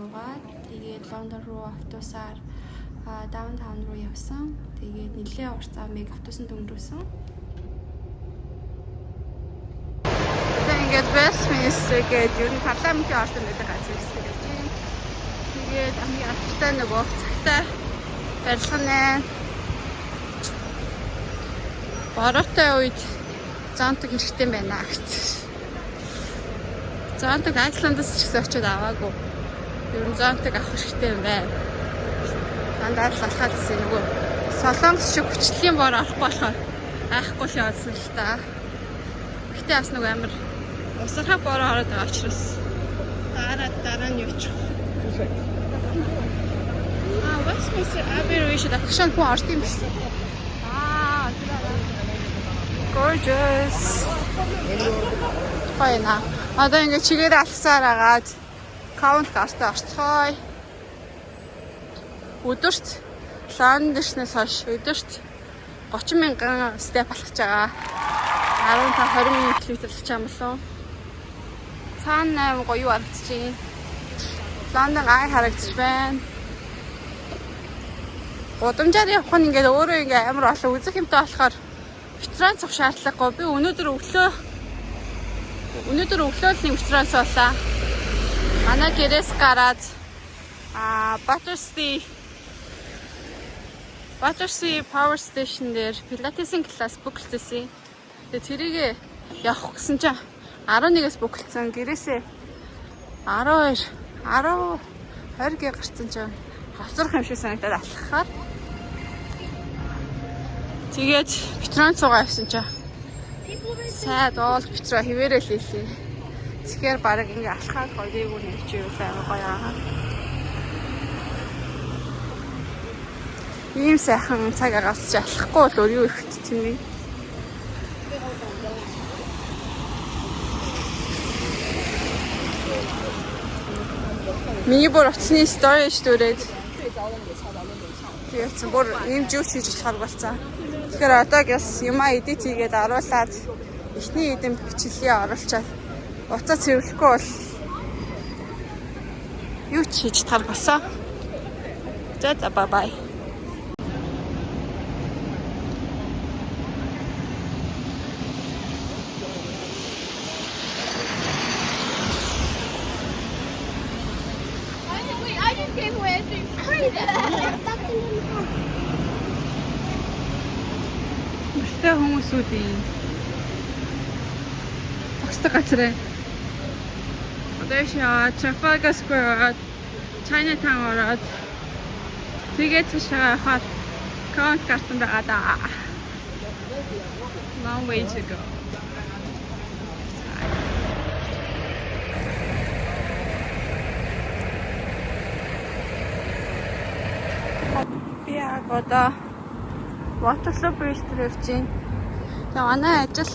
буугаад тэгээд Лондон руу автобусаар даунтаун руу явсан. Тэгээд нэлээд урт замыг автобусанд өнгөрөөсөн. Тэгээд Westminster гээд ер нь парламентын ордон гэдэг газар ирсэн гэж байна. Тэгээд хамгийн алдартай нөгөө цагтай барилганы бороотой үед зонтог хэрэгтэй байна гэж. Зонтог Айсландаас ч гэсэн очиод аваагүй. Ер нь зонтог авах хэрэгтэй юм байна. Дандаа л алхаад ирсэн нөгөө Солонгос шиг хүчлийн бор авахгүй болохоор айхгүй л явуулсан л та. Гэтэ бас нөгөө амар усархаа бор ороод байгаа учраас дараа нь явчих. Westminster Abbey руу ишээ дахшаан хүн орд юм биш. Gorgeous. Хайна. Одоо ингэ чигээр алхсаар агаад Count Garden орцгоё. Өдөрт Лондоннээс хойш өдөрт 30,000 степ алхаж байгаа. 15-20 минут км алхаж байгаа юм болов. Цаана гоё харагдчихээн. Лондон гай харагдчих байна. Удамжаар явах нь ингээд өөрөө ингээд амар олон үзэх юмтай болохоор Витранц авах шаардлагагүй. Би өнөөдөр өглөө л нэг Витранц авлаа. Манай гэрээс гараад Battersea Power Station дээр Pilates-ийн класс бүгэлцсэн. Тэгээ тэрийг явах гэсэн чинь 11-ээс бүгэлцсэн. Гэрээсээ 12 20-г гарсан чинь хавцрах юм шиг санагдаад алхахаар. Тэгээд Витранц суугаа явсан чинь сайд оол Витра хിവэрэл хэлээ. Тэгэхээр баг ингээ алхаад гоёгүй нэг ч юу сайн гоё аа. Ийм сайхан цаг агаас ч алхахгүй бол өөр юу их тийм вэ? Миний бүр утасны story штүрээд. Тэгээд бүр ийм жүүс хийж болохоор болцсон. Тэгэхээр одоо гэс юмаа edit хийгээд оруулаад эхний эдэм бичлэгээ оруулчаад уцаа цэвэрлэхгүй бол юу ч хийж таар болсон. За бай бай. Мөртэй хүмүүсүүдийн багцтай газар. Одоо яа Trafalgar Square, Chinatown ороод тэгээд цаашаа хаад Count Garden байгаа да. Long way to go. Одоо Waterloo Bridge дээр явж байна. Тэгээ манай ажил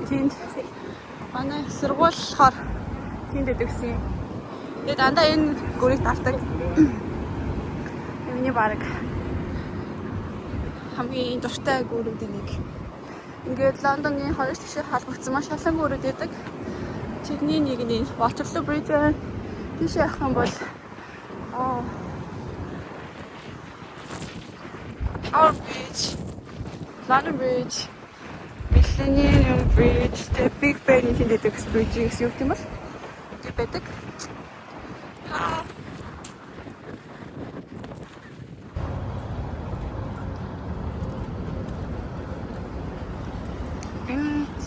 тэнд манай сургууль болохоор тэнд өгсөн юм. Тэгээ дандаа энэ гүрийг тартаг. Миний баг хамгийн дуртай гүрүүдийн нэг. Ингээд Лондонгийн хоёр тишээ халбагдсан маш олон гүрүүд байдаг. Тэдний нэг нь Waterloo Bridge байна. Тийш явах юм бол Our Bridge, London Bridge, Millennium Bridge, the Big Ben гэдэг bridge-ийг юу гэх юм бол тийм байдаг.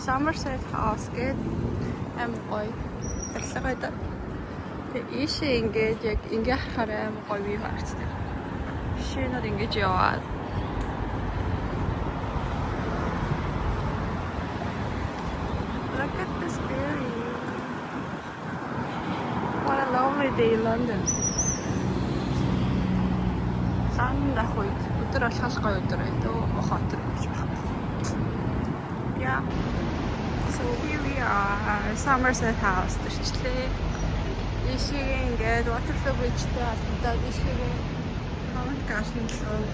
Somerset House гэдэг гоё барилга байдаг. Тэгээ ийшээ ингээд яг ингээ харахаар амар гоё вью харагддаг. Шинээр ингэж яваад look at this view. What a lovely day in London. Санда хойд өдөр алхах гоё өдөр байдөө хотод гэж байна. Yeah. So here we are, Somerset House төрчлээ. Ишээ ингээд Waterloo Bridge-тэй албадаад ишээ Count Garden руу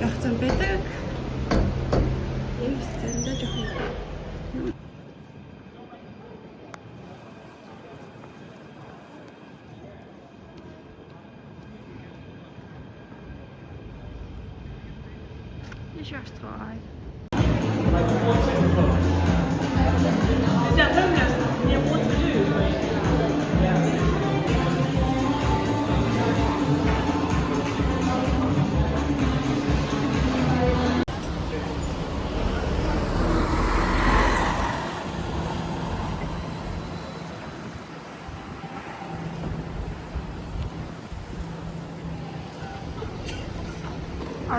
явсан байдаг. Энэ стэндэ жоохон Ich hab's zwei.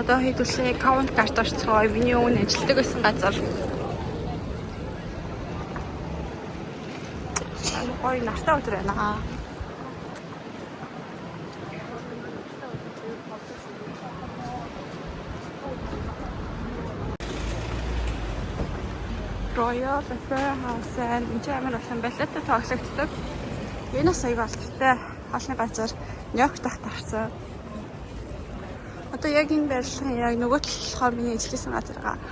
Одоо хэдүүлээ Covent Garden орцгоо. Миний өмнө ажилладаг байсан газар. Гоё нартай өдөр байна. Royal Opera House энэ амар болсон балеттай тоглогддог. Энэ бас аяг болттой. Хаалны газар Нью-Йорк дахь тарсан. Одоо яг энэ байрлалын яг нөгөө талхаар миний ажилласан газар байгаа.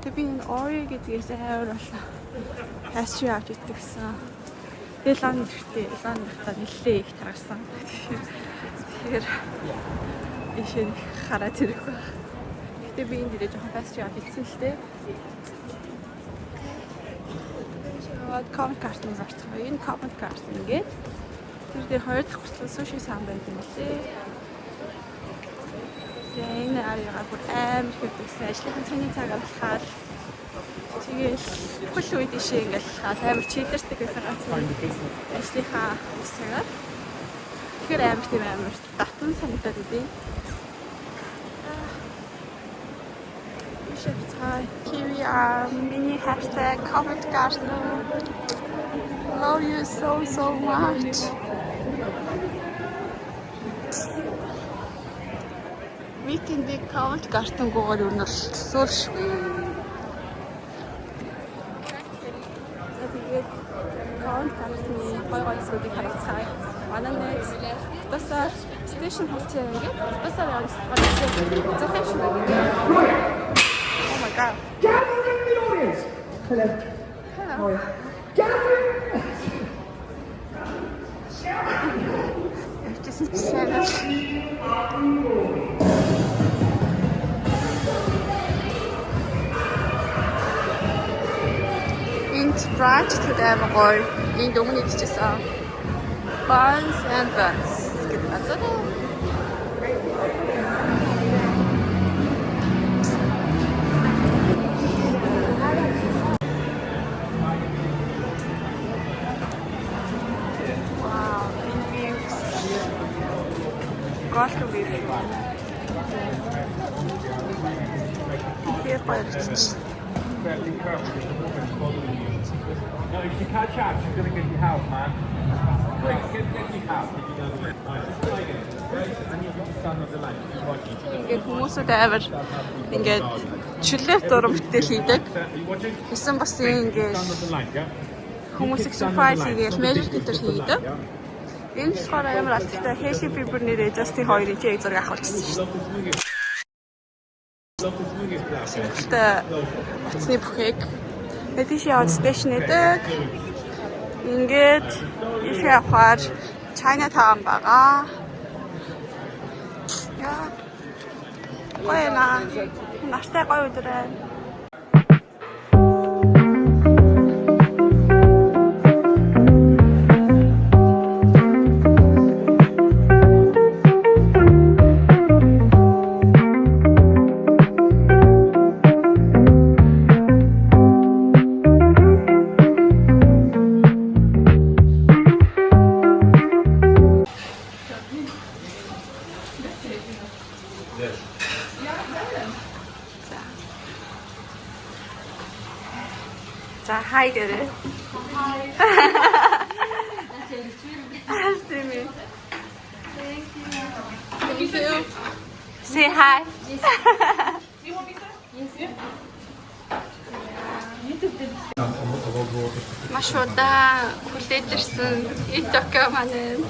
Тэгээ би энэ Ori гэдгээс амар болоо. Пастри авч иддэг гэсэн. Элан нэртэй, элан нэртаа нэлээ их тарсан. Тэгэхээр ишээ хараад ирэхгүй. Гэтэ би энэ дээрээ жоохон пастри авч идсэн л дээ. Covent Garden зарцгаа. Энэ Covent Garden ингээд тэр дээр хоёр дахь хүртэл суши сан байдаг юм лээ. Энэ аяга бүр амар хэвдэгсэн. Ажлын цааны цаг авахаар тэгээд хөл үед ишээ ингээл амар чидэрдэг байсан газар. Ажлынхаа цагаар. Тэгэхээр амар тийм амар татан санагдаад үгүй. Here we are, mini hashtag Covent Garden. Love you so much. Weekend-ийг Covent Garden-гоор юу нэр төсөөлшгүй. Тэгээд Covent Garden-ийн гоё зүйлийг харилцаа. Манай нэг тасаар station hotel ингээд тасаар явж байгаа. Зөвхөн шүү. Oh my God. Gather in the audience. Hello. Hello. How are you? Gather in. Just seven. Энд brunch today гоё. Энд өмнө идчихсэн. Buns and buns гэдэг газар. Golf view. Here pirates. No, if you catch up, she's gonna get your house, man. Quick, get your house. And you can stand on the line. Ингээд хүмүүсүүд аваар ингээд чөлөө дурам бүтээл хийдэг. Эсвэл бас ингээд хүмүүсийг surprise хийгээл magic гэдэг хийдэг. Энэ болохоор амар алдартай Hailey Bieber нэрээ Justin хоёрын яг зураг авахулсан шүү дээ. Тэ утасны бүхээг мэдээж яваад station эдэг. Ингээд ишээ авахар Chinatown байгаа. Яа. Гоё наа. Нартай гоё өдөр байна. 자, hi girl. Hi. Nice to meet you. Thank you. Say hi. Yes. You want me, sir? Yes. Маш удаан хүлээж ирсэн Итока маань.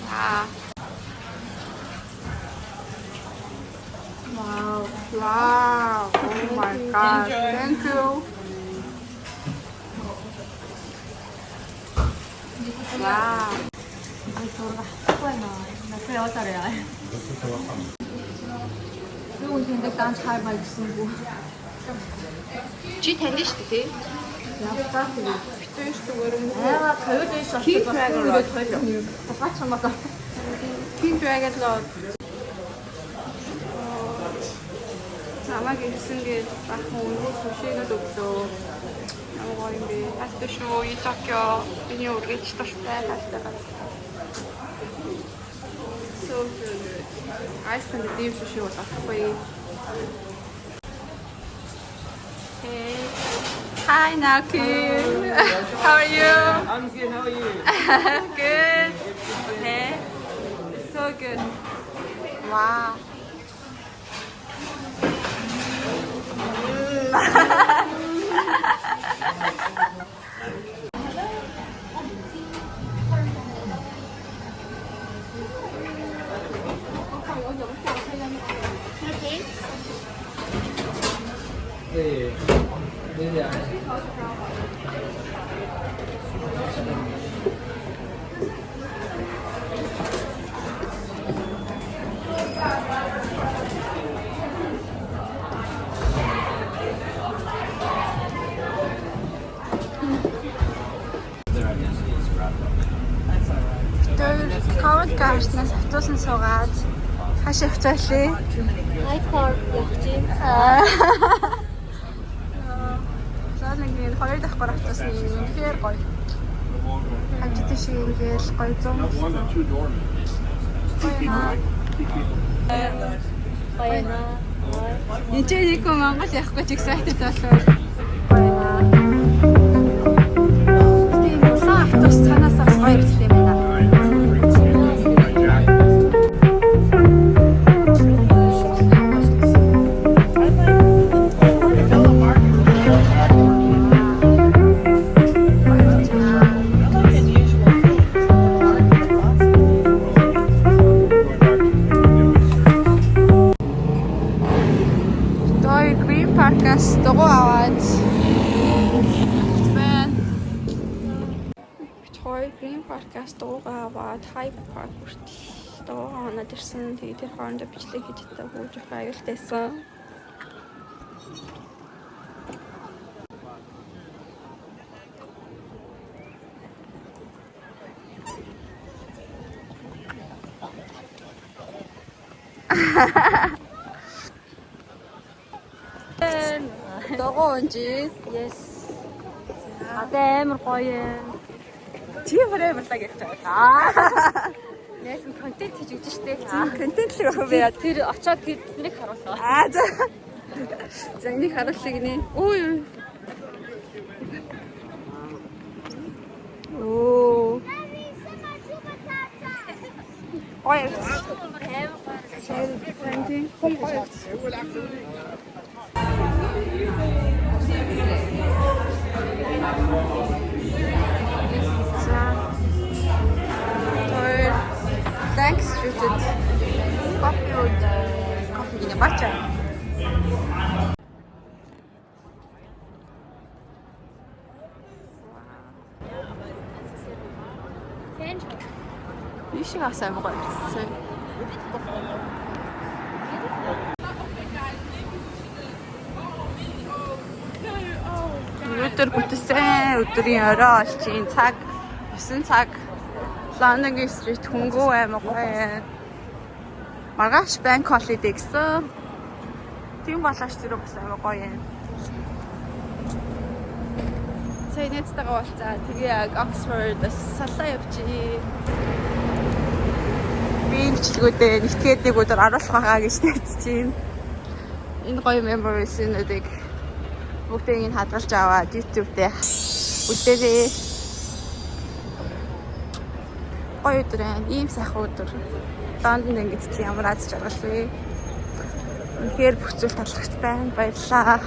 Wow. Wow. Oh my God. Thank you. Wow. Bueno, no sé otra vez. хүн тэндэг данч хай май гэсэнгүй. Чи танд шүү дээ тий. Явтаа тэгээ. Битэн шүү дээ. Аа тавиад дэш шалтгаан. Багч хамаатай. King Dragon Lord. Намайг ирсэнгээд бахан өнөө сушигээд өглөө. Ямар юм бэ? Алтай шүү, Токио. Миний үргэлж таштай талтай. So good. Iceland deep sushi was actually. Hey. Hi Naku. How are you? I'm good, how are you? Good. Hey. So good. Wow. 네. 네네. Ковид гарснаас автобусан суугаад хаш явчихлээ. Хайхаар явчих. Заалынгийн 2 дахь гар автобусны үнэхээр гоё. Хажууд шиг ингээл гоё зам. Баяна. Энд нэг хүн Монгол явахгүй ч excited болов. Баяна. Тийм усан автобус цаанаас гоё ирсэн юм байна. Паркас дугуй аваад байна. Той Green Park-аас дугуй аваад Hyde Park хүртэл дугуй аваад ирсэн. Тэгээд тэр хоорондоо бичлэг хийж байгаа хөөж их аюултайсан. Догоо онжи. Yes. Амар гоё. Чи фреймлаа гэж байна. Яасан контент хийж өгч штэ. Контент л байх вэ? Тэр очоод тэднийг харуулгаа. За. За энийг харуулъя гинэ. Үй. Оо. Ой. Thanks, treated. Coffee in a matcha. You should have some more. Өдөр бүтсэн өдрийн орой олчин цаг 9 цаг Лондонгийн стрит хөнгөө аймаг гоё. Маргааш банк холидей гэсэн. Тийм болооч тэр бас аймаг гоё юм. Цайнэцтэйгээ уулзаа. Тэгээ яг Оксфорд саллаа явчих. Би бичлэгүүдээ нэгтгээд нэг өдөр оруулах байгаа гэж найдаж байна. Энэ гоё memories-уудыг бүгдийг нь хадгалж аваад YouTube дээр үлдээе. Гоё өдөр ийм сайхан өдөр. Лондонд ингэж ямар аз жаргалгүй. Үнэхээр бүх зүйл талархаж байна. Баярлалаа.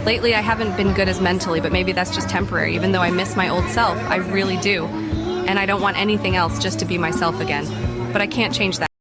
Lately, I haven't been good as mentally, but maybe that's just temporary. Even though I miss my old self, I really do. And I don't want anything else, just to be myself again. But I can't change that.